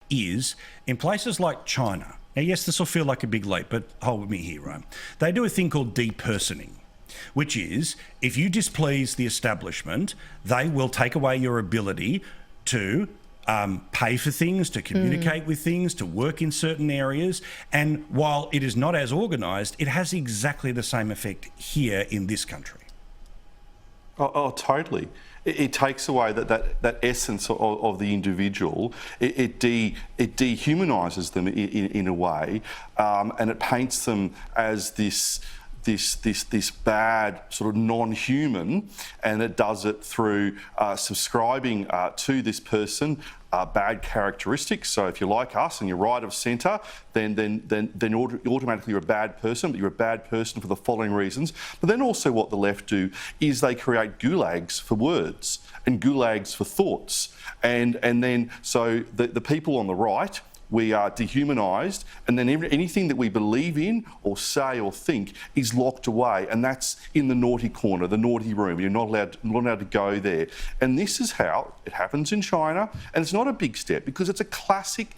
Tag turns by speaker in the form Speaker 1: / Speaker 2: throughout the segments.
Speaker 1: is in places like China. Now, yes, this will feel like a big leap, but hold with me here, right? They do a thing called depersoning, which is if you displease the establishment, they will take away your ability to pay for things, to communicate with things, to work in certain areas. And while it is not as organised, it has exactly the same effect here in this country.
Speaker 2: Oh, totally. It takes away that essence of the individual. It dehumanises them in a way, and it paints them as this bad sort of non-human, and it does it through subscribing to this person bad characteristics. So if you're like us and you're right of centre, then automatically you're a bad person, but you're a bad person for the following reasons. But then also what the left do is they create gulags for words and gulags for thoughts. And then so the people on the right, we are dehumanised, and then anything that we believe in or say or think is locked away, and that's in the naughty corner, the naughty room. You're not allowed to go there. And this is how it happens in China, and it's not a big step because it's a classic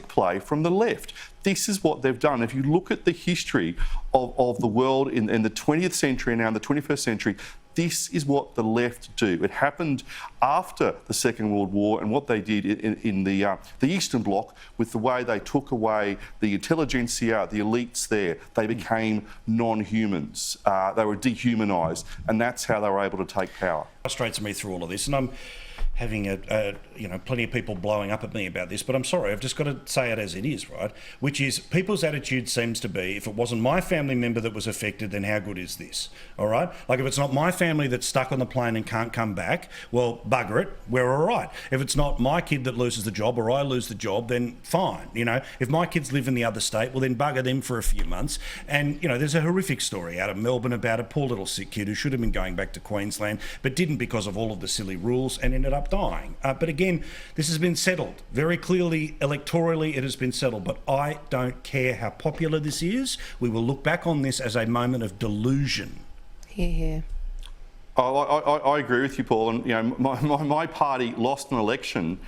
Speaker 2: play from the left. This is what they've done. If you look at the history of the world in the 20th century and now in the 21st century, this is what the left do. It happened after the Second World War, and what they did in the Eastern Bloc with the way they took away the intelligentsia, the elites there. They became non-humans. They were dehumanised, and that's how they were able to take power.
Speaker 1: Frustrates me through all of this, and I'm having plenty of people blowing up at me about this, but I'm sorry, I've just got to say it as it is, right? Which is, people's attitude seems to be, if it wasn't my family member that was affected, then how good is this? All right? Like, if it's not my family that's stuck on the plane and can't come back, well, bugger it, we're all right. If it's not my kid that loses the job or I lose the job, then fine. If my kids live in the other state, well, then bugger them for a few months. And, there's a horrific story out of Melbourne about a poor little sick kid who should have been going back to Queensland, but didn't because of all of the silly rules and ended up dying. But again, this has been settled. Very clearly, electorally, it has been settled. But I don't care how popular this is. We will look back on this as a moment of delusion.
Speaker 3: Hear.
Speaker 2: I agree with you, Paul. And my party lost an election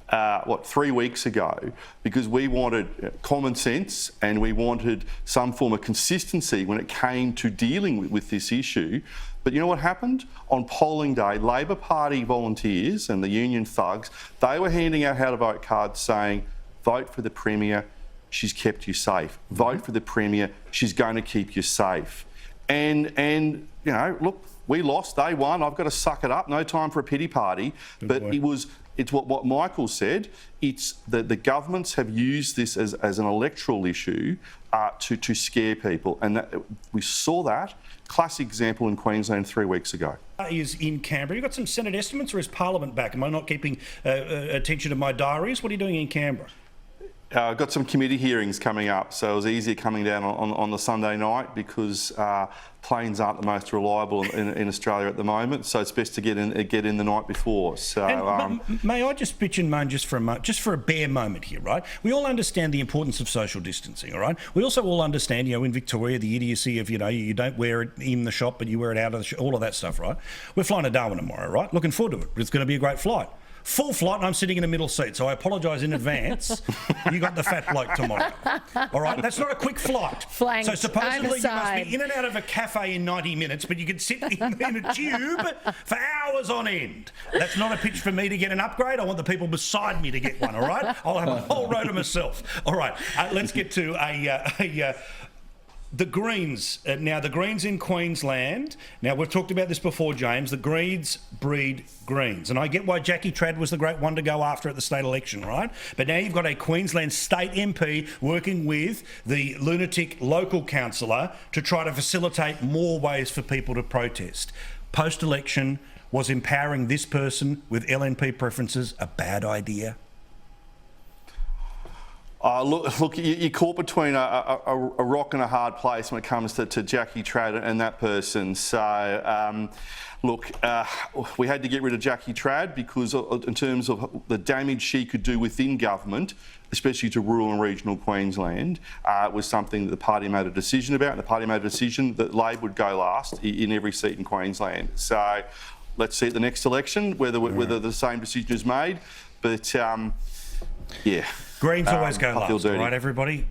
Speaker 2: 3 weeks ago because we wanted common sense and we wanted some form of consistency when it came to dealing with this issue. But you know what happened? On polling day, Labor Party volunteers and the union thugs, they were handing out how to vote cards saying, vote for the Premier, she's kept you safe. Vote for the Premier, she's going to keep you safe. And look, we lost, they won, I've got to suck it up, no time for a pity party. But it's what Michael said. It's the governments have used this as an electoral issue to scare people, and we saw that classic example in Queensland 3 weeks ago.
Speaker 1: Is in Canberra. You got some Senate estimates, or is Parliament back? Am I not keeping attention to my diaries? What are you doing in Canberra?
Speaker 2: I've got some committee hearings coming up, so it was easier coming down on the Sunday night because planes aren't the most reliable in Australia at the moment, so it's best to get in the night before. So,
Speaker 1: may I just bitch and moan just for a bare moment here, right? We all understand the importance of social distancing, all right? We also all understand, in Victoria, the idiocy of, you don't wear it in the shop, but you wear it out of the shop, all of that stuff, right? We're flying to Darwin tomorrow, right? Looking forward to it. It's going to be a great flight. Full flight, and I'm sitting in a middle seat, so I apologise in advance. You got the fat bloke tomorrow. All right? That's not a quick flight.
Speaker 3: Flanked,
Speaker 1: so supposedly
Speaker 3: overside.
Speaker 1: You must be in and out of a cafe in 90 minutes, but you can sit in a tube for hours on end. That's not a pitch for me to get an upgrade. I want the people beside me to get one, all right? I'll have a whole row to myself. All right, let's get to the Greens. Now, the Greens in Queensland. Now, we've talked about this before, James. The Greens breed Greens. And I get why Jackie Trad was the great one to go after at the state election, right? But now you've got a Queensland state MP working with the lunatic local councillor to try to facilitate more ways for people to protest. Post-election, was empowering this person with LNP preferences a bad idea?
Speaker 2: Look, you're caught between a rock and a hard place when it comes to Jackie Trad and that person. So, we had to get rid of Jackie Trad because in terms of the damage she could do within government, especially to rural and regional Queensland, was something that the party made a decision about. And the party made a decision that Labor would go last in every seat in Queensland. So let's see at the next election whether the same decision is made. But, yeah.
Speaker 1: Greens always go
Speaker 2: I feel
Speaker 1: last,
Speaker 2: dirty.
Speaker 1: all right, everybody?